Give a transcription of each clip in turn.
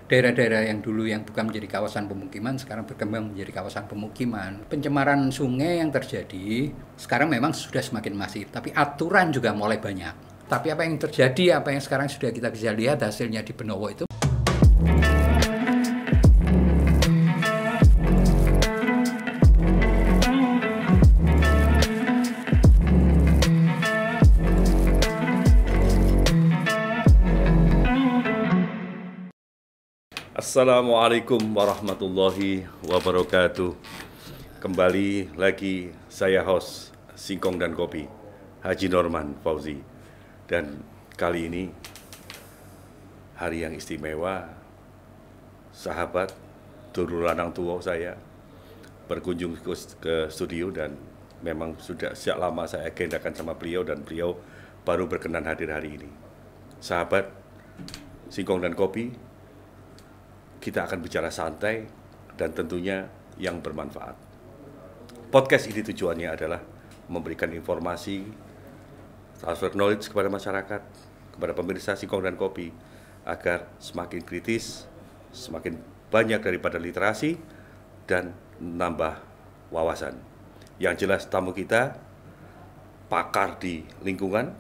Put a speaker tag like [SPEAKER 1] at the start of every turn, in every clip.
[SPEAKER 1] daerah-daerah yang dulu yang bukan menjadi kawasan pemukiman sekarang berkembang menjadi kawasan pemukiman. Pencemaran sungai yang terjadi sekarang memang sudah semakin masif, tapi aturan juga mulai banyak. Tapi apa yang terjadi, apa yang sekarang sudah kita bisa lihat hasilnya di Benowo itu.
[SPEAKER 2] Assalamualaikum warahmatullahi wabarakatuh. Kembali lagi saya host Singkong dan Kopi, Haji Norman Fauzi. Dan kali ini hari yang istimewa, sahabat Dulur Lanang Tua saya berkunjung ke studio dan memang sudah sejak lama saya agendakan sama beliau dan beliau baru berkenan hadir hari ini. Sahabat Singkong dan Kopi, kita akan bicara santai dan tentunya yang bermanfaat. Podcast ini tujuannya adalah memberikan informasi, transfer knowledge kepada masyarakat, kepada pemirsa Singkong dan Kopi, agar semakin kritis, semakin banyak daripada literasi, dan nambah wawasan. Yang jelas tamu kita, pakar di lingkungan.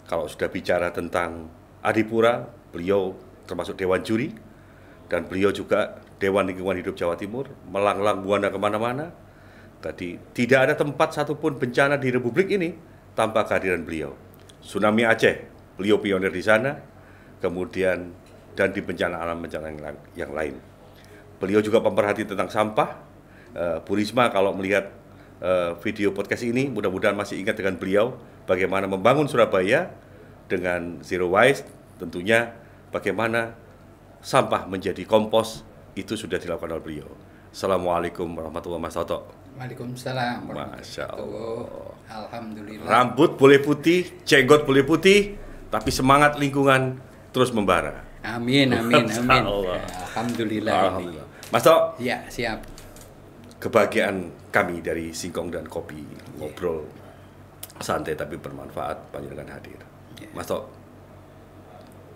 [SPEAKER 2] Kalau sudah bicara tentang Adipura, beliau termasuk Dewan Juri, dan beliau juga Dewan Lingkungan Hidup Jawa Timur, melanglang buana kemana-mana. Tadi tidak ada tempat satupun bencana di Republik ini tanpa kehadiran beliau. Tsunami Aceh, beliau pionir di sana, kemudian dan di bencana alam bencana yang lain. Beliau juga pemerhati tentang sampah. Bu Risma kalau melihat video podcast ini, mudah-mudahan masih ingat dengan beliau, bagaimana membangun Surabaya dengan zero waste, tentunya bagaimana sampah menjadi kompos, itu sudah dilakukan oleh beliau. Assalamualaikum warahmatullahi wabarakatuh.
[SPEAKER 1] Waalaikumsalam.
[SPEAKER 2] Masya Allah.
[SPEAKER 1] Alhamdulillah.
[SPEAKER 2] Rambut boleh putih, jenggot boleh putih, tapi semangat lingkungan terus membara.
[SPEAKER 1] Amin, amin, amin.
[SPEAKER 2] Allah.
[SPEAKER 1] Alhamdulillah.
[SPEAKER 2] Alhamdulillah. Mas Tok.
[SPEAKER 1] Ya, siap.
[SPEAKER 2] Kebahagiaan kami dari Singkong dan Kopi, ngobrol santai tapi bermanfaat, panjenengan hadir. Mas Tok,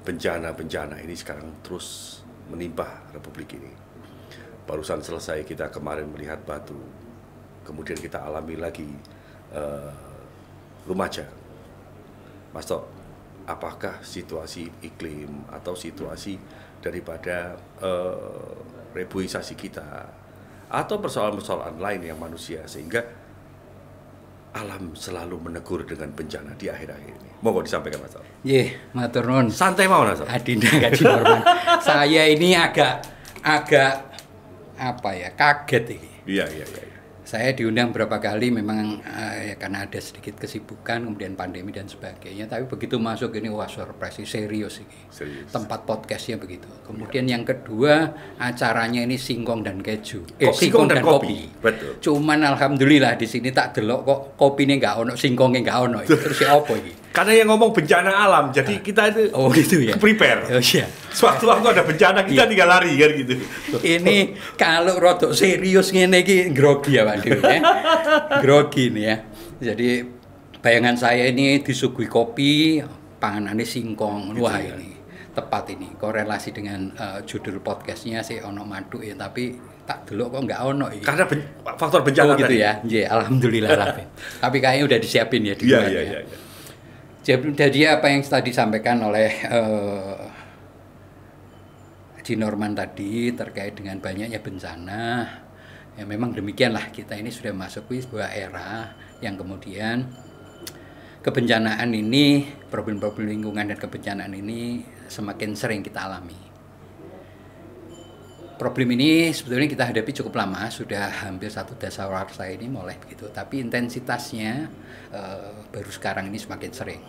[SPEAKER 2] bencana-bencana ini sekarang terus menimpa Republik ini. Barusan selesai kita kemarin melihat Batu, kemudian kita alami lagi Lumajang. Mas Tok, apakah situasi iklim atau situasi daripada reboisasi kita atau persoalan-persoalan lain yang manusia sehingga alam selalu menegur dengan bencana di akhir-akhir ini? Monggo disampaikan Mas Tok.
[SPEAKER 1] Matur nuwun.
[SPEAKER 2] Santai mau Mas Tok.
[SPEAKER 1] Adinda Haji Norman. Saya ini agak apa ya, kaget ini.
[SPEAKER 2] Iya.
[SPEAKER 1] Saya diundang berapa kali memang ya karena ada sedikit kesibukan, kemudian pandemi dan sebagainya. Tapi begitu masuk ini, wah surprise, serius ini.
[SPEAKER 2] Serius.
[SPEAKER 1] Tempat podcastnya begitu. Kemudian yang kedua, acaranya ini Singkong dan Keju.
[SPEAKER 2] Singkong dan kopi. Betul.
[SPEAKER 1] Cuman alhamdulillah di sini tak delok kok kopinya nggak ono, singkongnya nggak ono. Terus ya apa ini?
[SPEAKER 2] Karena yang ngomong bencana alam, jadi kita itu
[SPEAKER 1] gitu ya.
[SPEAKER 2] Prepare.
[SPEAKER 1] Oh iya.
[SPEAKER 2] Sewaktu-waktu ada bencana kita tinggal lari kan gitu.
[SPEAKER 1] Ini kalau rodok serius ngene iki grogi ya Pak Dewi ya. Grogi nih ya. Jadi bayangan saya ini disuguhi kopi, panganannya singkong.
[SPEAKER 2] Gitu
[SPEAKER 1] Wah
[SPEAKER 2] ya.
[SPEAKER 1] ini tepat ini korelasi dengan judul podcastnya sih ono madu ya, tapi tak delok kok nggak ono ini.
[SPEAKER 2] Karena faktor bencana
[SPEAKER 1] gitu
[SPEAKER 2] tadi.
[SPEAKER 1] ya. Iya, alhamdulillah lah. Tapi kayaknya udah disiapin ya di luar ya.
[SPEAKER 2] Iya.
[SPEAKER 1] Jadi apa yang tadi disampaikan oleh Haji Norman tadi terkait dengan banyaknya bencana, ya memang demikianlah, kita ini sudah masuk ke sebuah era yang kemudian kebencanaan ini, problem-problem lingkungan dan kebencanaan ini semakin sering kita alami. Problem ini sebetulnya kita hadapi cukup lama, sudah hampir 1 dasawarsa ini mulai begitu, tapi intensitasnya baru sekarang ini semakin sering.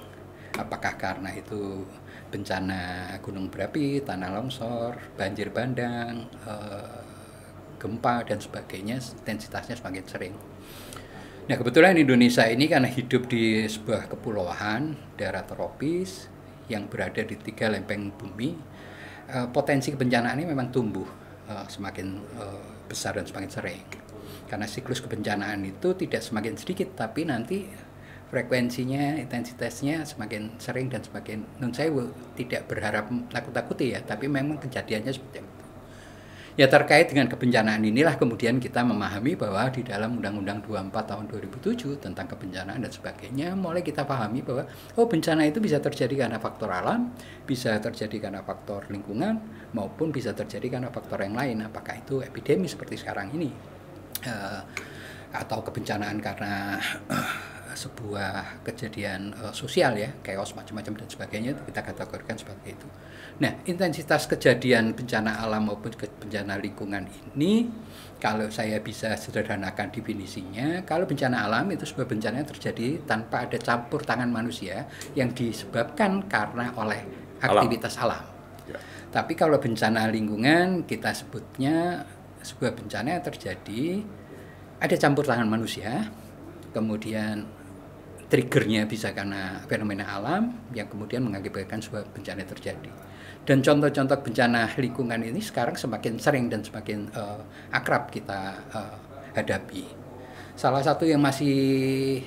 [SPEAKER 1] Apakah karena itu bencana gunung berapi, tanah longsor, banjir bandang, gempa dan sebagainya, intensitasnya semakin sering. Nah kebetulan Indonesia ini karena hidup di sebuah kepulauan daerah tropis yang berada di 3 lempeng bumi, potensi kebencanaan ini memang tumbuh semakin besar dan semakin sering. Karena siklus kebencanaan itu tidak semakin sedikit, tapi nanti frekuensinya, intensitasnya semakin sering dan semakin saya tidak berharap takut-takuti ya, tapi memang kejadiannya seperti itu. Ya terkait dengan kebencanaan inilah kemudian kita memahami bahwa di dalam Undang-Undang 24 tahun 2007 tentang kebencanaan dan sebagainya, mulai kita pahami bahwa bencana itu bisa terjadi karena faktor alam, bisa terjadi karena faktor lingkungan, maupun bisa terjadi karena faktor yang lain, apakah itu epidemi seperti sekarang ini, atau kebencanaan karena sebuah kejadian sosial ya, chaos macam-macam dan sebagainya, itu kita kategorikan seperti itu. Nah, intensitas kejadian bencana alam maupun bencana lingkungan ini, kalau saya bisa sederhanakan definisinya, kalau bencana alam itu sebuah bencana yang terjadi tanpa ada campur tangan manusia yang disebabkan karena oleh aktivitas alam. Ya. Tapi kalau bencana lingkungan, kita sebutnya sebuah bencana yang terjadi ada campur tangan manusia, kemudian triggernya bisa karena fenomena alam yang kemudian mengakibatkan sebuah bencana terjadi. Dan contoh-contoh bencana lingkungan ini sekarang semakin sering dan semakin akrab kita hadapi. Salah satu yang masih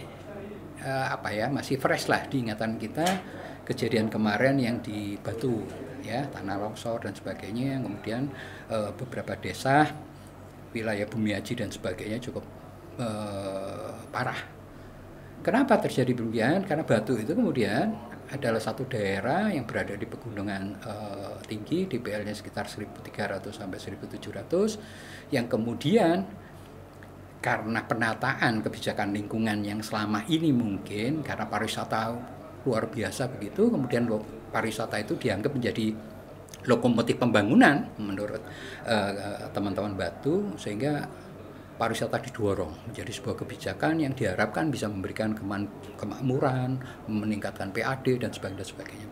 [SPEAKER 1] masih fresh lah di ingatan kita, kejadian kemarin yang di Batu ya, tanah longsor dan sebagainya, yang kemudian beberapa desa wilayah Bumiaji dan sebagainya cukup parah. Kenapa terjadi demikian? Karena Batu itu kemudian adalah satu daerah yang berada di pegunungan tinggi, DPL-nya sekitar 1.300 sampai 1.700, yang kemudian karena penataan kebijakan lingkungan yang selama ini mungkin karena pariwisata luar biasa begitu, kemudian pariwisata itu dianggap menjadi lokomotif pembangunan menurut teman-teman Batu, sehingga pariwisata didorong menjadi sebuah kebijakan yang diharapkan bisa memberikan kemakmuran, meningkatkan PAD dan sebagainya.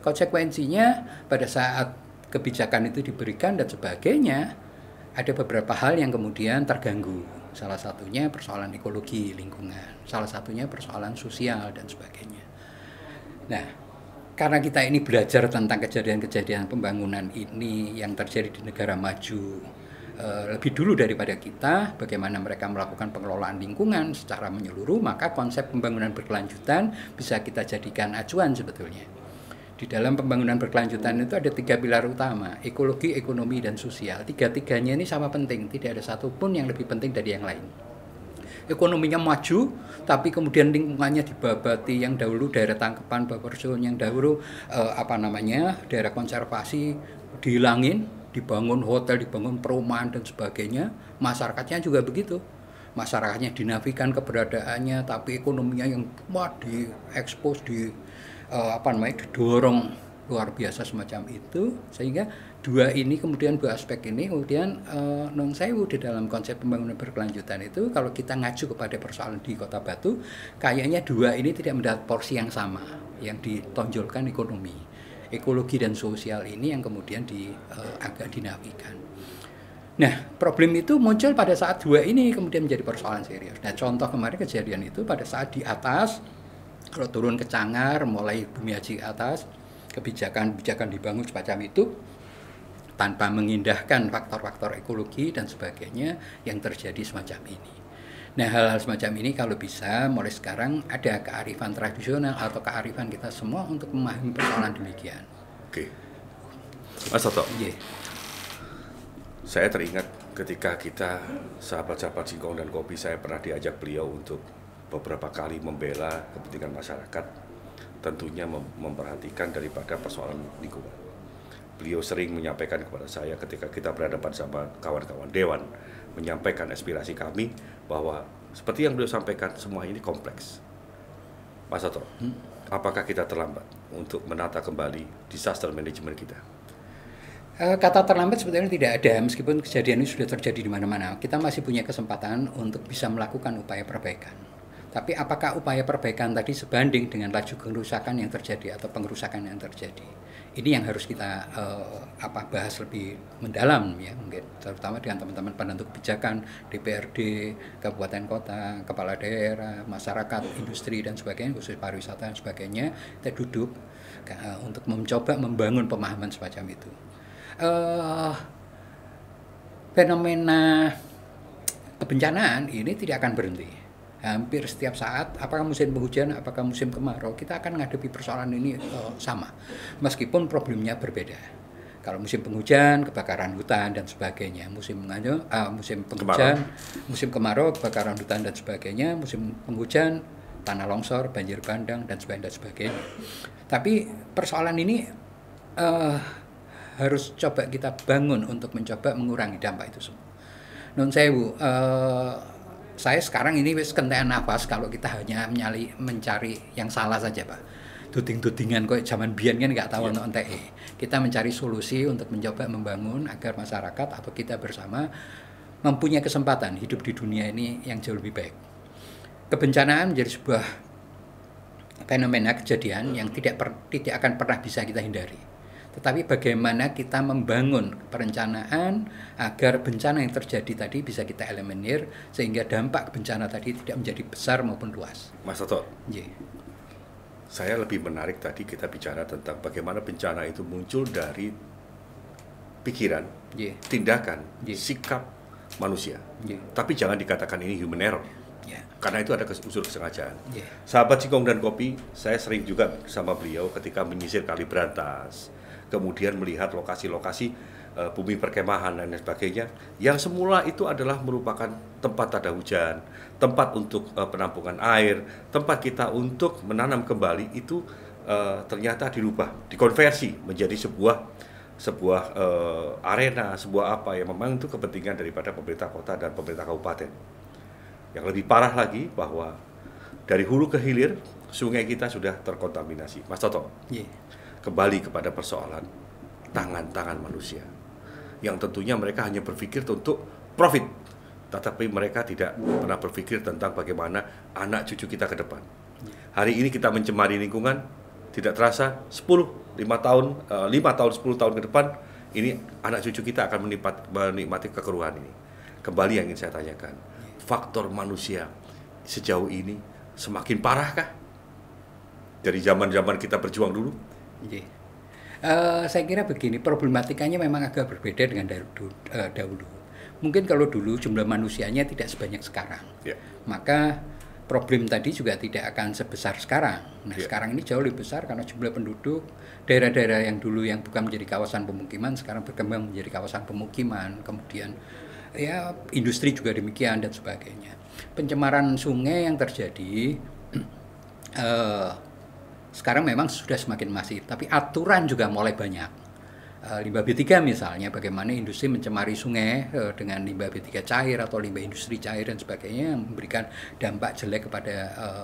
[SPEAKER 1] Konsekuensinya pada saat kebijakan itu diberikan dan sebagainya, ada beberapa hal yang kemudian terganggu. Salah satunya persoalan ekologi lingkungan, salah satunya persoalan sosial dan sebagainya. Nah, karena kita ini belajar tentang kejadian-kejadian pembangunan ini yang terjadi di negara maju lebih dulu daripada kita, bagaimana mereka melakukan pengelolaan lingkungan secara menyeluruh, maka konsep pembangunan berkelanjutan bisa kita jadikan acuan sebetulnya. Di dalam pembangunan berkelanjutan itu ada 3 pilar utama, ekologi, ekonomi, dan sosial. Tiga-tiganya ini sama penting, tidak ada satupun yang lebih penting dari yang lain. Ekonominya maju, tapi kemudian lingkungannya dibabati, yang dahulu daerah tangkapan Bapersun, yang dahulu daerah konservasi dihilangin, dibangun hotel, dibangun perumahan dan sebagainya. Masyarakatnya juga begitu. Masyarakatnya dinafikan keberadaannya, tapi ekonominya yang diekspos, didorong luar biasa semacam itu, sehingga dua aspek ini kemudian non sewu di dalam konsep pembangunan berkelanjutan itu, kalau kita ngacu kepada persoalan di Kota Batu, kayaknya dua ini tidak mendapat porsi yang sama, yang ditonjolkan ekonomi. Ekologi dan sosial ini yang kemudian agak dinafikan. Nah, problem itu muncul pada saat dua ini kemudian menjadi persoalan serius. Nah, contoh kemarin kejadian itu pada saat di atas, kalau turun ke Cangar, mulai Bumiaji atas, kebijakan dibangun semacam itu, tanpa mengindahkan faktor-faktor ekologi dan sebagainya yang terjadi semacam ini. Nah, hal-hal semacam ini kalau bisa mulai sekarang ada kearifan tradisional atau kearifan kita semua untuk memahami persoalan demikian.
[SPEAKER 2] Oke, Mas Toto.
[SPEAKER 1] Yeah.
[SPEAKER 2] Saya teringat ketika kita sahabat-sahabat Singkong dan Kopi, saya pernah diajak beliau untuk beberapa kali membela kepentingan masyarakat, tentunya memperhatikan daripada persoalan lingkungan. Beliau sering menyampaikan kepada saya ketika kita berhadapan sama kawan-kawan Dewan, menyampaikan aspirasi kami bahwa seperti yang beliau sampaikan, semua ini kompleks. Mas Toto, apakah kita terlambat untuk menata kembali disaster management kita?
[SPEAKER 1] Kata terlambat sebetulnya tidak ada, meskipun kejadian ini sudah terjadi di mana-mana. Kita masih punya kesempatan untuk bisa melakukan upaya perbaikan. Tapi apakah upaya perbaikan tadi sebanding dengan laju kerusakan yang terjadi atau pengerusakan yang terjadi? Ini yang harus kita bahas lebih mendalam ya, mungkin terutama dengan teman-teman penentu kebijakan, DPRD, kabupaten kota, kepala daerah, masyarakat, industri dan sebagainya, khusus pariwisata dan sebagainya. Kita duduk untuk mencoba membangun pemahaman semacam itu. Fenomena kebencanaan ini tidak akan berhenti. hampir setiap saat, apakah musim penghujan, apakah musim kemarau, kita akan menghadapi persoalan ini sama, meskipun problemnya berbeda. Kalau musim penghujan, kebakaran hutan dan sebagainya, musim penghujan, musim kemarau, kebakaran hutan dan sebagainya, musim penghujan, tanah longsor, banjir bandang dan sebagainya. Tapi persoalan ini harus coba kita bangun untuk mencoba mengurangi dampak itu semua. Nun sewu, saya sekarang ini wis kentekan nafas kalau kita hanya mencari yang salah saja, Pak. Tuding-tudingan kok zaman biyen kan nggak tahu untuk NTE. Kita mencari solusi untuk mencoba membangun agar masyarakat atau kita bersama mempunyai kesempatan hidup di dunia ini yang jauh lebih baik. Kebencanaan menjadi sebuah fenomena kejadian yang tidak akan pernah bisa kita hindari. Tetapi bagaimana kita membangun perencanaan agar bencana yang terjadi tadi bisa kita eliminir sehingga dampak bencana tadi tidak menjadi besar maupun luas.
[SPEAKER 2] Mas Toto, saya lebih menarik tadi kita bicara tentang bagaimana bencana itu muncul dari pikiran, tindakan, sikap manusia. Tapi jangan dikatakan ini human error. Karena itu ada unsur kesengajaan. Sahabat Singkong dan Kopi, saya sering juga bersama beliau ketika menyisir Kali Brantas, kemudian melihat lokasi-lokasi bumi perkemahan dan sebagainya, yang semula itu adalah merupakan tempat ada hujan, tempat untuk penampungan air, tempat kita untuk menanam kembali, itu ternyata dirubah, dikonversi menjadi sebuah arena, sebuah apa yang memang itu kepentingan daripada pemerintah kota dan pemerintah kabupaten. Yang lebih parah lagi bahwa dari hulu ke hilir sungai kita sudah terkontaminasi. Mas Toto, kembali kepada persoalan tangan-tangan manusia yang tentunya mereka hanya berpikir untuk profit, tetapi mereka tidak pernah berpikir tentang bagaimana anak cucu kita ke depan. Hari ini kita mencemari lingkungan, tidak terasa 10 10 tahun ke depan ini anak cucu kita akan menikmati kekeruhan ini. Kembali yang ingin saya tanyakan, faktor manusia sejauh ini semakin parahkah dari zaman-zaman kita berjuang dulu?
[SPEAKER 1] Saya kira begini, problematikanya memang agak berbeda dengan dahulu. Mungkin kalau dulu jumlah manusianya tidak sebanyak sekarang, maka problem tadi juga tidak akan sebesar sekarang. Nah, sekarang ini jauh lebih besar karena jumlah penduduk, daerah-daerah yang dulu yang bukan menjadi kawasan pemukiman sekarang berkembang menjadi kawasan pemukiman, kemudian ya industri juga demikian dan sebagainya. Pencemaran sungai yang terjadi sekarang memang sudah semakin masif, tapi aturan juga mulai banyak. Limbah B3 misalnya, bagaimana industri mencemari sungai dengan limbah B3 cair atau limbah industri cair dan sebagainya yang memberikan dampak jelek kepada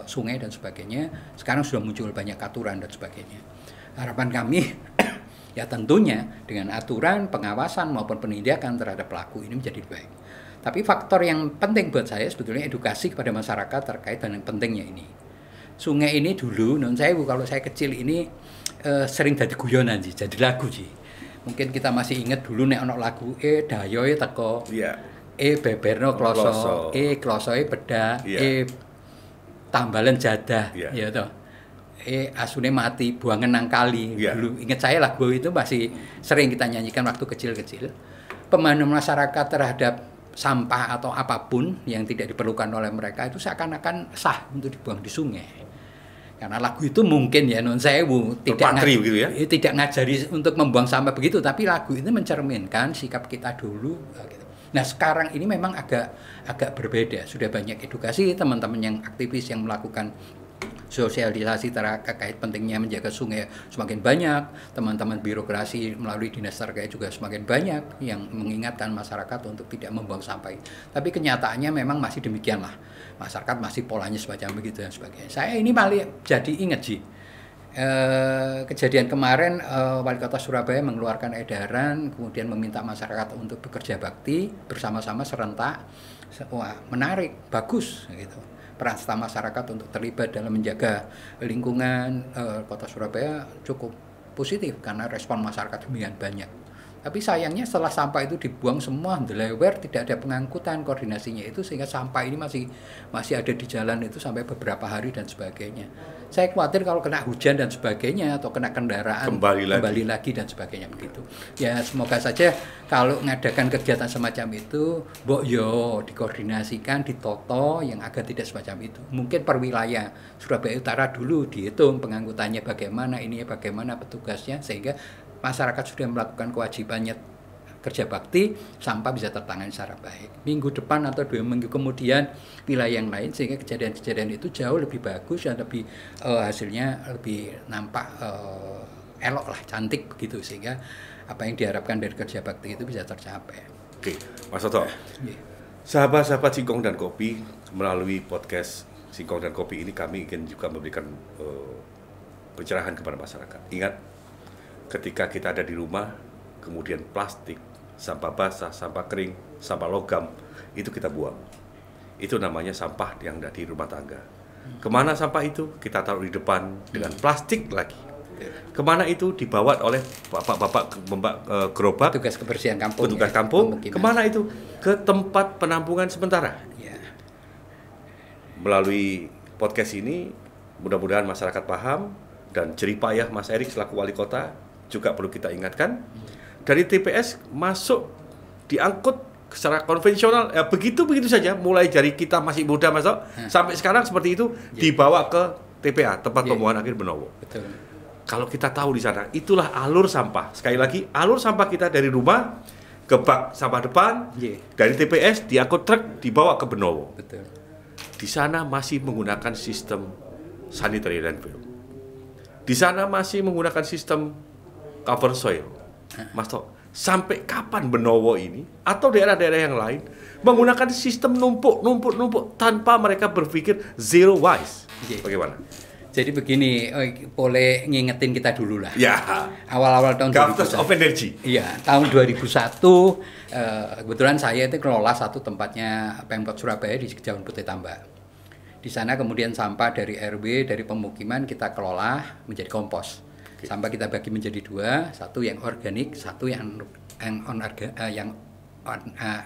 [SPEAKER 1] sungai dan sebagainya. Sekarang sudah muncul banyak aturan dan sebagainya. Harapan kami ya tentunya dengan aturan, pengawasan maupun penindakan terhadap pelaku ini menjadi baik. Tapi faktor yang penting buat saya sebetulnya edukasi kepada masyarakat terkait dengan pentingnya ini. Sungai ini dulu, non saya kalau saya kecil ini sering jadi guyonan sih, jadi lagu sih. Mungkin kita masih ingat dulu nek ono lagu dayoe teko, beberno kloso, klosoe bedah, tambalan jadah, ya toh. Asune mati buangan nang kali. Dulu ingat saya lagu itu masih sering kita nyanyikan waktu kecil-kecil. Pemahaman masyarakat terhadap sampah atau apapun yang tidak diperlukan oleh mereka itu seakan-akan sah untuk dibuang di sungai. Karena lagu itu mungkin ya non sewu tidak ngajari untuk membuang sampah begitu, tapi lagu itu mencerminkan sikap kita dulu. Gitu. Nah sekarang ini memang agak berbeda. Sudah banyak edukasi teman-teman yang aktivis yang melakukan sosialisasi terkait pentingnya menjaga sungai semakin banyak, teman-teman birokrasi melalui dinas terkait juga semakin banyak yang mengingatkan masyarakat untuk tidak membuang sampah. Tapi kenyataannya memang masih demikianlah, masyarakat masih polanya semacam begitu dan sebagainya. Saya ini malah jadi ingat sih kejadian kemarin Wali Kota Surabaya mengeluarkan edaran kemudian meminta masyarakat untuk bekerja bakti bersama-sama serentak. Wah menarik, bagus gitu. Peran serta masyarakat untuk terlibat dalam menjaga lingkungan Kota Surabaya cukup positif karena respon masyarakat demikian banyak. Tapi sayangnya setelah sampah itu dibuang semua delewer, tidak ada pengangkutan koordinasinya itu, sehingga sampah ini masih ada di jalan itu sampai beberapa hari dan sebagainya. Saya khawatir kalau kena hujan dan sebagainya atau kena kendaraan kembali lagi dan sebagainya begitu. Ya semoga saja kalau mengadakan kegiatan semacam itu, mbok yo dikoordinasikan, ditoto yang agar tidak semacam itu. Mungkin per wilayah Surabaya Utara dulu dihitung pengangkutannya bagaimana, ininya bagaimana, petugasnya, sehingga masyarakat sudah melakukan kewajibannya kerja bakti, sampah bisa tertangani secara baik. Minggu depan atau 2 minggu kemudian wilayah yang lain, sehingga kejadian-kejadian itu jauh lebih bagus dan lebih hasilnya lebih nampak elok lah, cantik begitu, sehingga apa yang diharapkan dari kerja bakti itu bisa tercapai.
[SPEAKER 2] Oke, Mas Toto. Sahabat-sahabat Singkong dan Kopi, melalui podcast Singkong dan Kopi ini kami ingin juga memberikan pencerahan kepada masyarakat. Ingat, ketika kita ada di rumah, kemudian plastik, sampah basah, sampah kering, sampah logam, itu kita buang. Itu namanya sampah yang ada di rumah tangga. Kemana sampah itu? Kita taruh di depan dengan plastik lagi. Kemana itu? Dibawa oleh bapak-bapak gerobak,
[SPEAKER 1] petugas kebersihan kampung.
[SPEAKER 2] Petugas kampung. Kemana itu? Ke tempat penampungan sementara.
[SPEAKER 1] Ya.
[SPEAKER 2] Melalui podcast ini, mudah-mudahan masyarakat paham, dan jeripayah Mas Erik selaku wali kota juga perlu kita ingatkan. Dari TPS masuk diangkut secara konvensional, begitu saja, mulai dari kita masih muda masuk sampai sekarang seperti itu, dibawa ke TPA, tempat pembuangan akhir Benowo.
[SPEAKER 1] Betul.
[SPEAKER 2] Kalau kita tahu di sana, itulah alur sampah. Sekali lagi, alur sampah kita dari rumah ke bak sampah depan, dari TPS diangkut truk dibawa ke Benowo.
[SPEAKER 1] Betul.
[SPEAKER 2] Di sana masih menggunakan sistem sanitary landfill. Di sana masih menggunakan sistem cover soil. Mas Tok, sampai kapan Benowo ini atau daerah-daerah yang lain menggunakan sistem numpuk tanpa mereka berpikir zero waste? Bagaimana?
[SPEAKER 1] Jadi begini, boleh ngingetin kita dulu lah.
[SPEAKER 2] Ya.
[SPEAKER 1] Awal-awal tahun 2001.
[SPEAKER 2] Governance of Energy.
[SPEAKER 1] Iya, tahun 2001 kebetulan saya itu kelola satu tempatnya Pemkot Surabaya di Kejauhan Putih Tambak. Di sana kemudian sampah dari RW, dari pemukiman kita kelola menjadi kompos. Sampah kita bagi menjadi 2, satu yang organik, satu yang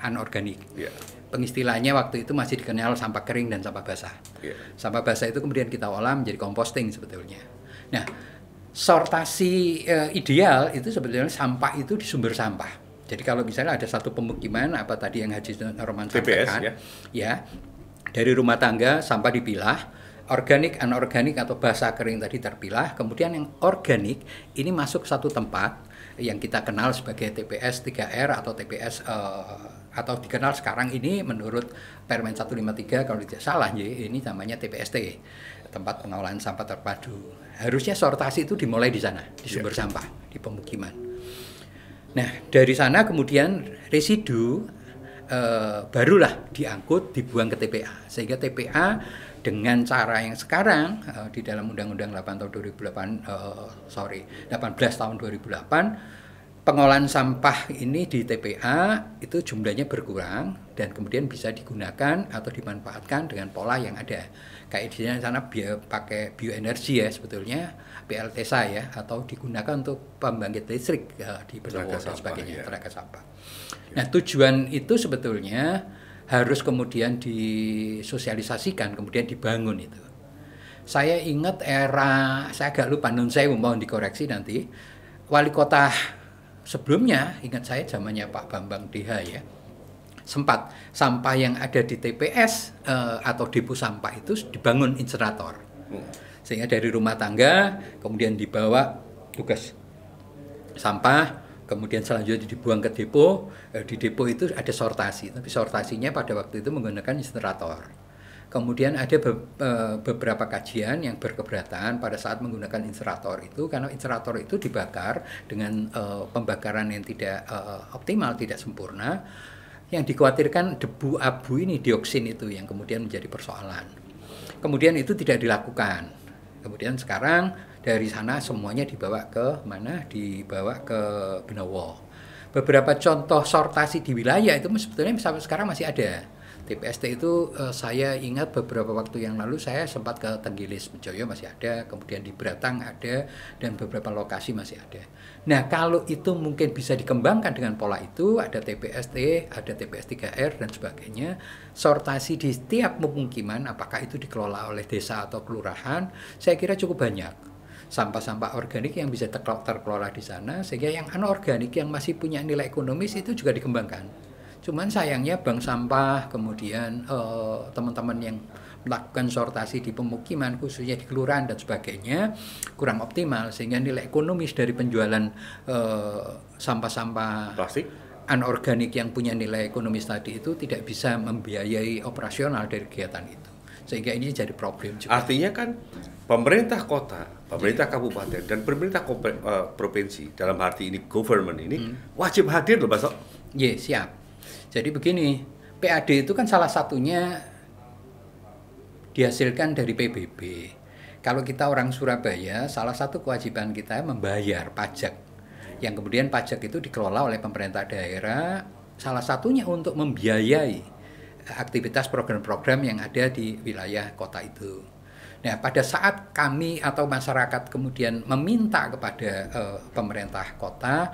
[SPEAKER 1] anorganik. Yeah. Pengistilahnya waktu itu masih dikenal sampah kering dan sampah basah. Yeah. Sampah basah itu kemudian kita olah menjadi composting sebetulnya. Nah, sortasi ideal itu sebetulnya sampah itu di sumber sampah. Jadi kalau misalnya ada satu pemukiman, apa tadi yang Haji Norman sampaikan, ya, dari rumah tangga sampah dipilah, organik, anorganik atau basah kering tadi terpilah, kemudian yang organik ini masuk satu tempat yang kita kenal sebagai TPS 3R atau TPS atau dikenal sekarang ini menurut Permen 153 kalau tidak salah ini namanya TPST, tempat pengolahan sampah terpadu. Harusnya sortasi itu dimulai di sana, di sumber sampah, di pemukiman. Nah, dari sana kemudian residu barulah diangkut, dibuang ke TPA, sehingga TPA dengan cara yang sekarang di dalam Undang-Undang 18 tahun 2008 pengolahan sampah ini di TPA itu jumlahnya berkurang dan kemudian bisa digunakan atau dimanfaatkan dengan pola yang ada. Kayak di sana pakai bioenergi ya sebetulnya, PLTSA ya, atau digunakan untuk pembangkit listrik di Benowo dan sebagainya, tenaga sampah. Nah, tujuan itu sebetulnya harus kemudian disosialisasikan, kemudian dibangun itu. Saya ingat saya agak lupa, saya mohon dikoreksi nanti, wali kota sebelumnya, ingat saya zamannya Pak Bambang DH ya, sempat sampah yang ada di TPS atau depo sampah itu dibangun insenerator. Sehingga dari rumah tangga, kemudian dibawa tugas sampah, kemudian selanjutnya dibuang ke depo. Di depo itu ada sortasi, tapi sortasinya pada waktu itu menggunakan insenerator. Kemudian ada beberapa kajian yang berkeberatan pada saat menggunakan insenerator itu, karena insenerator itu dibakar dengan pembakaran yang tidak optimal, tidak sempurna. Yang dikhawatirkan debu abu ini, dioksin itu yang kemudian menjadi persoalan. Kemudian itu tidak dilakukan. Kemudian sekarang dari sana semuanya dibawa ke mana? Dibawa ke Benowo. Beberapa contoh sortasi di wilayah itu sebetulnya sampai sekarang masih ada. TPST itu saya ingat beberapa waktu yang lalu saya sempat ke Tenggilis Mejoyo masih ada, kemudian di Beratang ada, dan beberapa lokasi masih ada. Nah, kalau itu mungkin bisa dikembangkan dengan pola itu, ada TPST, ada TPS 3R dan sebagainya, sortasi di setiap pemukiman, apakah itu dikelola oleh desa atau kelurahan, saya kira cukup banyak sampah-sampah organik yang bisa terkelola di sana, sehingga yang anorganik yang masih punya nilai ekonomis itu juga dikembangkan. Cuman sayangnya bank sampah, kemudian teman-teman yang melakukan sortasi di pemukiman, khususnya di kelurahan dan sebagainya, kurang optimal, sehingga nilai ekonomis dari penjualan sampah-sampah
[SPEAKER 2] Plastik?
[SPEAKER 1] anorganik yang punya nilai ekonomis tadi itu tidak bisa membiayai operasional dari kegiatan itu. Sehingga ini jadi problem juga.
[SPEAKER 2] Artinya kan pemerintah kota, pemerintah kabupaten, dan pemerintah provinsi, dalam arti ini government ini, wajib hadir loh, Mas.
[SPEAKER 1] Iya, siap. Jadi begini, PAD itu kan salah satunya dihasilkan dari PBB. Kalau kita orang Surabaya, salah satu kewajiban kita membayar pajak. Yang kemudian pajak itu dikelola oleh pemerintah daerah, salah satunya untuk membiayai aktivitas program-program yang ada di wilayah kota itu. Nah, pada saat kami atau masyarakat kemudian meminta kepada pemerintah kota,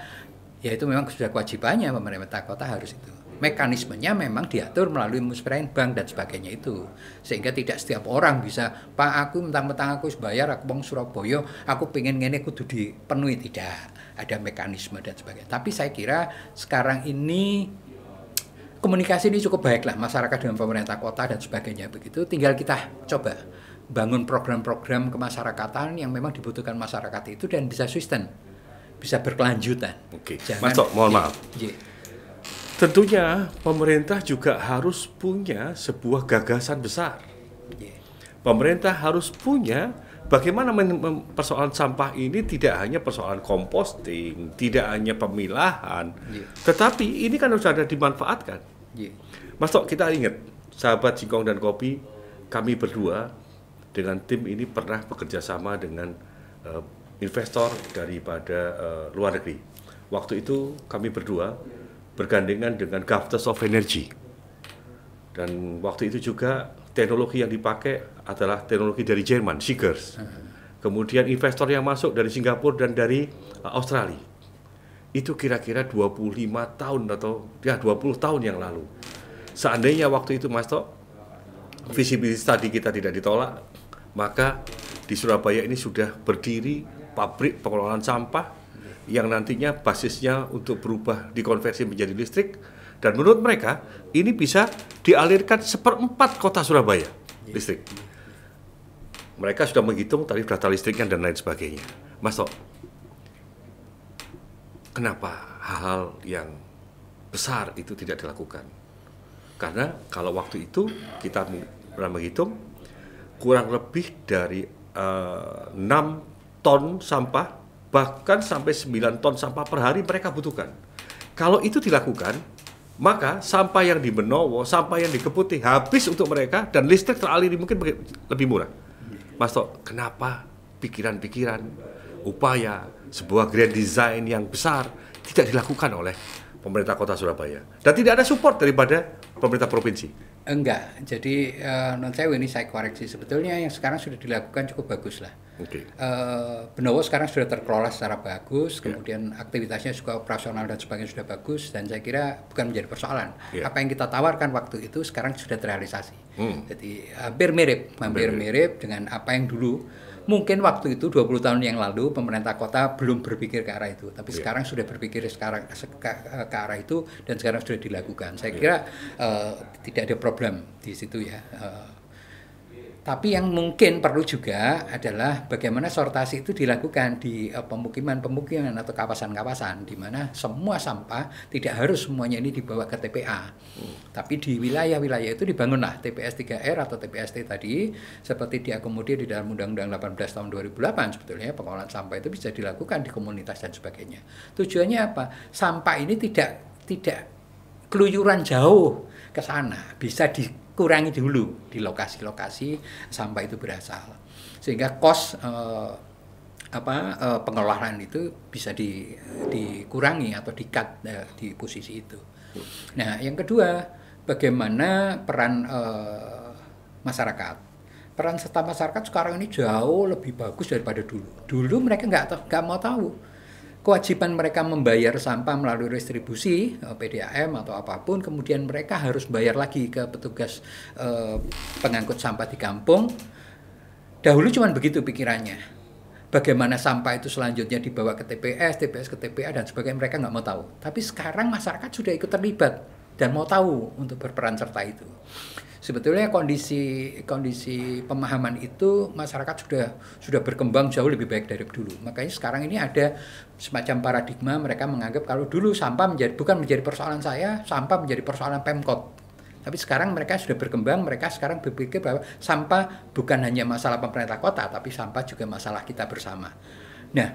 [SPEAKER 1] ya itu memang sudah kewajibannya pemerintah kota harus itu. Mekanismenya memang diatur melalui musrenbang dan sebagainya itu, sehingga tidak setiap orang bisa, Pak aku mentang-mentang aku bayar, aku bang Surabaya, aku pengen ngene kudu dipenuhi, tidak, ada mekanisme dan sebagainya. Tapi saya kira sekarang ini komunikasi ini cukup baik lah masyarakat dengan pemerintah kota dan sebagainya begitu. Tinggal kita coba bangun program-program kemasyarakatan yang memang dibutuhkan masyarakat itu dan bisa sustain, bisa berkelanjutan.
[SPEAKER 2] Oke, Mas Tok, mohon maaf. Tentunya pemerintah juga harus punya sebuah gagasan besar. Pemerintah harus punya bagaimana persoalan sampah ini tidak hanya persoalan composting, tidak hanya pemilahan, tetapi ini kan harus ada dimanfaatkan. Mas Tok, kita ingat, sahabat Singkong dan Kopi, kami berdua dengan tim ini pernah bekerja sama dengan investor daripada luar negeri. Waktu itu kami berdua bergandengan dengan Governance of Energy. Dan waktu itu juga teknologi yang dipakai adalah teknologi dari Jerman, Seegers. Kemudian investor yang masuk dari Singapura dan dari Australia. Itu kira-kira 25 tahun atau ya 20 tahun yang lalu. Seandainya waktu itu Mas Tok, visibility study kita tidak ditolak, maka di Surabaya ini sudah berdiri pabrik pengelolaan sampah yang nantinya basisnya untuk berubah dikonversi menjadi listrik, dan menurut mereka ini bisa dialirkan 1/4 kota Surabaya listrik. Mereka sudah menghitung tarif data listriknya dan lain sebagainya. Mas Tok, kenapa hal-hal yang besar itu tidak dilakukan? Karena kalau waktu itu kita pernah menghitung kurang lebih dari 6 ton sampah, bahkan sampai 9 ton sampah per hari mereka butuhkan. Kalau itu dilakukan, maka sampah yang di Benowo, sampah yang di Keputih habis untuk mereka dan listrik teraliri mungkin lebih murah. Mas Tok, kenapa pikiran-pikiran, upaya, sebuah grand design yang besar tidak dilakukan oleh pemerintah kota Surabaya? Dan tidak ada support daripada pemerintah provinsi?
[SPEAKER 1] Enggak, jadi non sewu ini saya koreksi, sebetulnya yang sekarang sudah dilakukan cukup bagus lah. Benowo sekarang sudah terkelola secara bagus, kemudian aktivitasnya juga operasional dan sebagainya sudah bagus, dan saya kira bukan menjadi persoalan. Apa yang kita tawarkan waktu itu sekarang sudah terrealisasi. Jadi hampir mirip dengan apa yang dulu. Mungkin waktu itu 20 tahun yang lalu pemerintah kota belum berpikir ke arah itu, tapi sekarang sudah berpikir ke arah itu dan sekarang sudah dilakukan. Saya kira tidak ada problem di situ ya. Tapi yang mungkin perlu juga adalah bagaimana sortasi itu dilakukan di pemukiman-pemukiman atau kawasan-kawasan di mana semua sampah tidak harus semuanya ini dibawa ke TPA. Tapi di wilayah-wilayah itu dibangunlah TPS 3R atau TPST tadi, seperti diakomodir di dalam Undang-Undang 18 tahun 2008 sebetulnya pengelolaan sampah itu bisa dilakukan di komunitas dan sebagainya. Tujuannya apa? Sampah ini tidak keluyuran jauh ke sana, bisa dikurangi dulu di lokasi-lokasi sampah itu berasal, sehingga kos pengelolaan itu bisa dikurangi atau di-cut di posisi itu. Nah, yang kedua, bagaimana peran masyarakat. Peran serta masyarakat sekarang ini jauh lebih bagus daripada dulu. Dulu mereka nggak mau tahu. Kewajiban mereka membayar sampah melalui restribusi, PDAM atau apapun, kemudian mereka harus bayar lagi ke petugas pengangkut sampah di kampung. Dahulu cuma begitu pikirannya. Bagaimana sampah itu selanjutnya dibawa ke TPS ke TPA dan sebagainya, mereka nggak mau tahu. Tapi sekarang masyarakat sudah ikut terlibat dan mau tahu untuk berperan serta itu. Sebetulnya kondisi pemahaman itu masyarakat sudah berkembang jauh lebih baik dari dulu. Makanya sekarang ini ada semacam paradigma, mereka menganggap kalau dulu sampah bukan menjadi persoalan saya, sampah menjadi persoalan Pemkot. Tapi sekarang mereka sudah berkembang, mereka sekarang berpikir bahwa sampah bukan hanya masalah pemerintah kota, tapi sampah juga masalah kita bersama. Nah,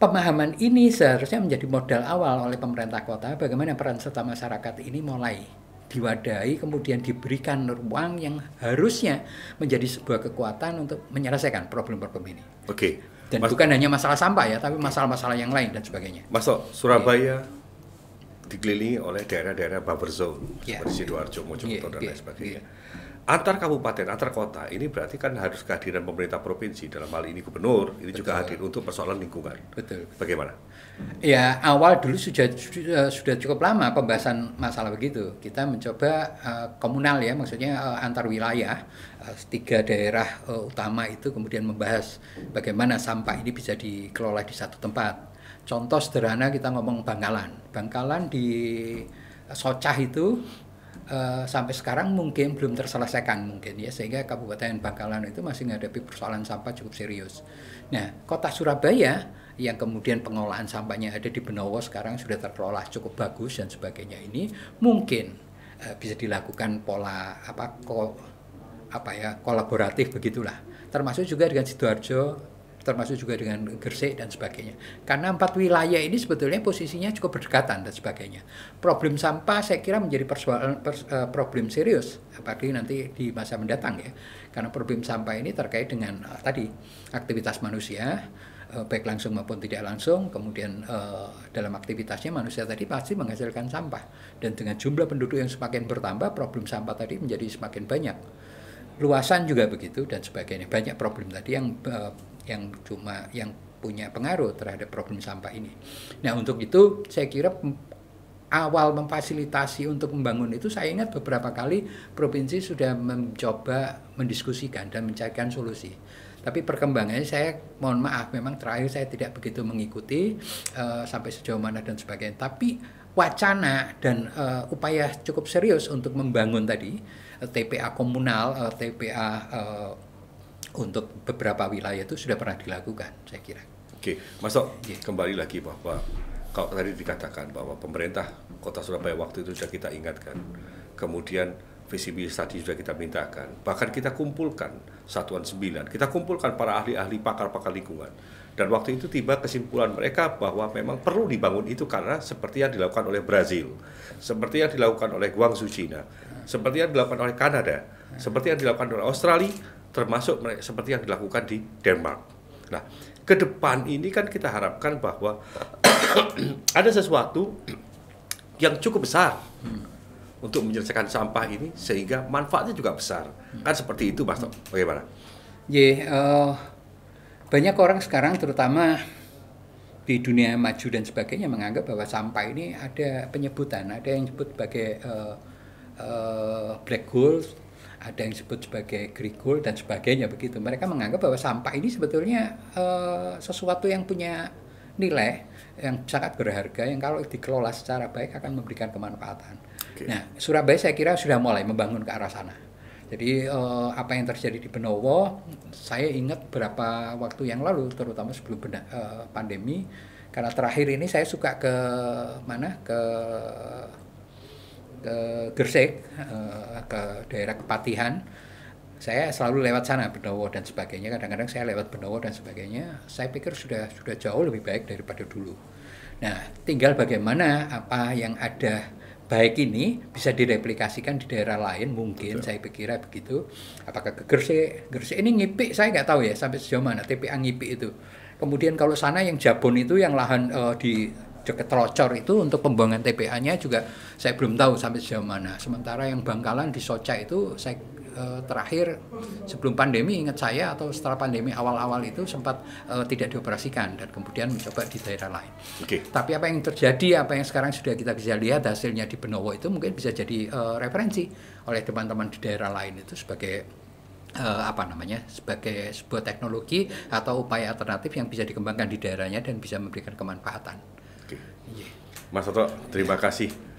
[SPEAKER 1] pemahaman ini seharusnya menjadi modal awal oleh pemerintah kota, bagaimana peran serta masyarakat ini mulai diwadahi, kemudian diberikan ruang yang harusnya menjadi sebuah kekuatan untuk menyelesaikan problem-problem ini.
[SPEAKER 2] Oke.
[SPEAKER 1] Dan bukan hanya masalah sampah ya, tapi masalah-masalah yang lain dan sebagainya.
[SPEAKER 2] Masuk Surabaya dikelilingi oleh daerah-daerah buffer zone seperti Sidoarjo, Mojokerto dan lain sebagainya. Antar kabupaten, antar kota, ini berarti kan harus kehadiran pemerintah provinsi, dalam hal ini gubernur, ini juga hadir untuk persoalan lingkungan.
[SPEAKER 1] Betul.
[SPEAKER 2] Bagaimana?
[SPEAKER 1] Ya, awal dulu sudah cukup lama pembahasan masalah begitu. Kita mencoba komunal ya, maksudnya antar wilayah, 3 daerah utama itu kemudian membahas bagaimana sampah ini bisa dikelola di satu tempat. Contoh sederhana kita ngomong Bangkalan di Socah itu sampai sekarang mungkin belum terselesaikan mungkin ya, sehingga Kabupaten Bangkalan itu masih menghadapi persoalan sampah cukup serius. Nah, Kota Surabaya yang kemudian pengolahan sampahnya ada di Benowo sekarang sudah terkelola cukup bagus dan sebagainya, ini mungkin bisa dilakukan pola kolaboratif begitulah, termasuk juga dengan Sidoarjo, termasuk juga dengan Gresik dan sebagainya. Karena 4 wilayah ini sebetulnya posisinya cukup berdekatan dan sebagainya. Problem sampah saya kira menjadi problem serius, apalagi nanti di masa mendatang ya. Karena problem sampah ini terkait dengan tadi aktivitas manusia, baik langsung maupun tidak langsung, kemudian dalam aktivitasnya manusia tadi pasti menghasilkan sampah. Dan dengan jumlah penduduk yang semakin bertambah, problem sampah tadi menjadi semakin banyak. Luasan juga begitu dan sebagainya. Banyak problem tadi yang punya pengaruh terhadap problem sampah ini. Nah, untuk itu saya kira awal memfasilitasi untuk membangun itu, saya ingat beberapa kali provinsi sudah mencoba mendiskusikan dan mencarikan solusi. Tapi perkembangannya saya mohon maaf, memang terakhir saya tidak begitu mengikuti sampai sejauh mana dan sebagainya. Tapi wacana dan upaya cukup serius untuk membangun tadi TPA komunal, TPA untuk beberapa wilayah itu sudah pernah dilakukan, saya kira.
[SPEAKER 2] Oke, kembali lagi bahwa kalau tadi dikatakan bahwa pemerintah Kota Surabaya waktu itu sudah kita ingatkan, kemudian visibilitas tadi sudah kita mintakan, bahkan kita kumpulkan Satuan 9, kita kumpulkan para ahli-ahli pakar-pakar lingkungan, dan waktu itu tiba kesimpulan mereka bahwa memang perlu dibangun itu karena seperti yang dilakukan oleh Brazil, seperti yang dilakukan oleh Guangzhou China, seperti yang dilakukan oleh Kanada, seperti yang dilakukan oleh Australia, termasuk seperti yang dilakukan di Denmark. Nah, ke depan ini kan kita harapkan bahwa ada sesuatu yang cukup besar untuk menyelesaikan sampah ini sehingga manfaatnya juga besar. Kan seperti itu, Mas. Bagaimana?
[SPEAKER 1] Banyak orang sekarang terutama di dunia maju dan sebagainya menganggap bahwa sampah ini ada penyebutan, ada yang disebut sebagai black gold, ada yang disebut sebagai green gold dan sebagainya begitu. Mereka menganggap bahwa sampah ini sebetulnya sesuatu yang punya nilai yang sangat berharga, yang kalau dikelola secara baik akan memberikan kemanfaatan. Okay. Nah, Surabaya saya kira sudah mulai membangun ke arah sana. Jadi apa yang terjadi di Benowo, saya ingat beberapa waktu yang lalu, terutama sebelum pandemi, karena terakhir ini saya suka ke Gresik, ke daerah Kepatihan. Saya selalu lewat sana, Benowo dan sebagainya. Kadang-kadang saya lewat Benowo dan sebagainya. Saya pikir sudah jauh lebih baik daripada dulu. Nah, tinggal bagaimana apa yang ada baik ini bisa direplikasikan di daerah lain, mungkin. Betul. Saya pikir begitu. Apakah ke Gresik? Gresik ini Ngipik, saya nggak tahu ya sampai sejauh mana TPA Ngipik itu. Kemudian kalau sana yang Jabon itu yang lahan di dekat Telocor itu untuk pembuangan TPA-nya juga saya belum tahu sampai sejauh mana. Sementara yang Bangkalan di Soca itu saya terakhir sebelum pandemi, ingat saya, atau setelah pandemi awal-awal itu sempat tidak dioperasikan dan kemudian mencoba di daerah lain. Tapi apa yang terjadi, apa yang sekarang sudah kita bisa lihat hasilnya di Benowo itu mungkin bisa jadi referensi oleh teman-teman di daerah lain itu sebagai sebagai sebuah teknologi atau upaya alternatif yang bisa dikembangkan di daerahnya dan bisa memberikan kemanfaatan.
[SPEAKER 2] Mas Toto, terima kasih.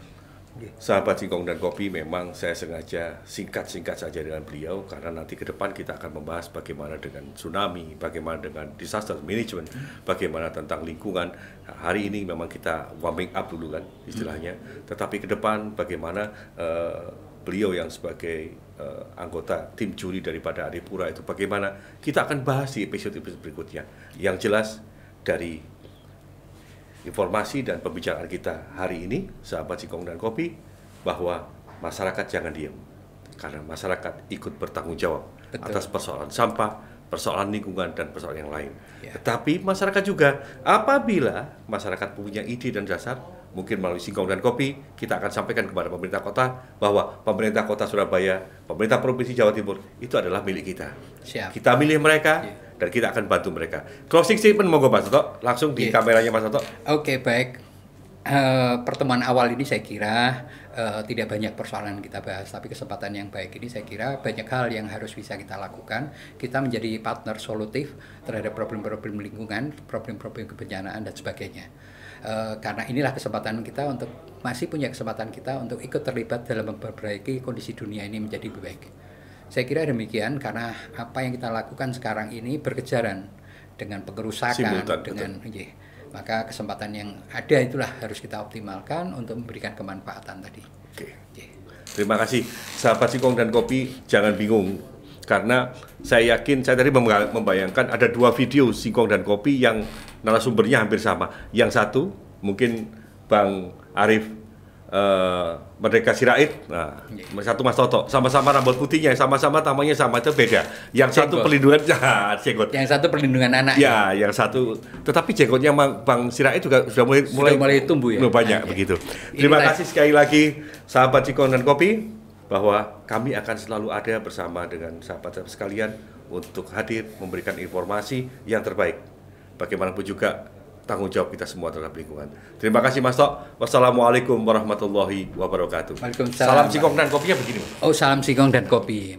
[SPEAKER 2] Sahabat Singkong dan Kopi, memang saya sengaja singkat-singkat saja dengan beliau karena nanti ke depan kita akan membahas bagaimana dengan tsunami, bagaimana dengan disaster management, bagaimana tentang lingkungan. Nah, hari ini memang kita warming up dulu kan istilahnya, tetapi ke depan bagaimana beliau yang sebagai anggota tim juri daripada Adipura itu bagaimana kita akan bahas di episode-episode berikutnya. Yang jelas dari informasi dan pembicaraan kita hari ini, sahabat Singkong dan Kopi, bahwa masyarakat jangan diam. Karena masyarakat ikut bertanggung jawab atas persoalan sampah, persoalan lingkungan, dan persoalan yang lain. Tetapi masyarakat juga, apabila masyarakat punya ide dan dasar, mungkin melalui Singkong dan Kopi, kita akan sampaikan kepada pemerintah kota, bahwa pemerintah kota Surabaya, pemerintah provinsi Jawa Timur, itu adalah milik kita. Kita milih mereka, dan kita akan bantu mereka. Closing statement monggo Mas Toto, langsung di kameranya Mas Toto.
[SPEAKER 1] Oke, baik. Pertemuan awal ini saya kira tidak banyak persoalan kita bahas, tapi kesempatan yang baik ini saya kira banyak hal yang harus bisa kita lakukan. Kita menjadi partner solutif terhadap problem-problem lingkungan, problem-problem kebencanaan dan sebagainya. Karena inilah kesempatan kita untuk masih punya kesempatan kita untuk ikut terlibat dalam memperbaiki kondisi dunia ini menjadi lebih baik. Saya kira demikian, karena apa yang kita lakukan sekarang ini berkejaran dengan pengerusakan, maka kesempatan yang ada itulah harus kita optimalkan untuk memberikan kemanfaatan tadi.
[SPEAKER 2] Terima kasih sahabat Singkong dan Kopi, jangan bingung karena saya yakin, saya tadi membayangkan ada 2 video Singkong dan Kopi yang narasumbernya hampir sama. Yang satu mungkin Bang Arif Merdeka Sirait, nah, satu Mas Toto, sama-sama rambut putihnya, sama-sama tamanya sama, itu beda. Yang satu perlindungan jenggot,
[SPEAKER 1] yang satu perlindungan anak.
[SPEAKER 2] Ya, yang satu, tetapi jenggotnya Bang Sirait juga sudah mulai
[SPEAKER 1] tumbuh ya.
[SPEAKER 2] Banyak begitu. Terima kasih sekali lagi sahabat Singkong dan Kopi, bahwa kami akan selalu ada bersama dengan sahabat-sahabat sekalian untuk hadir memberikan informasi yang terbaik. Bagaimanapun juga tanggung jawab kita semua terhadap lingkungan. Terima kasih Mas Tok. Wassalamualaikum warahmatullahi wabarakatuh.
[SPEAKER 1] Waalaikumsalam.
[SPEAKER 2] Salam Singkong dan Kopinya begini.
[SPEAKER 1] Oh, salam Singkong dan Kopi.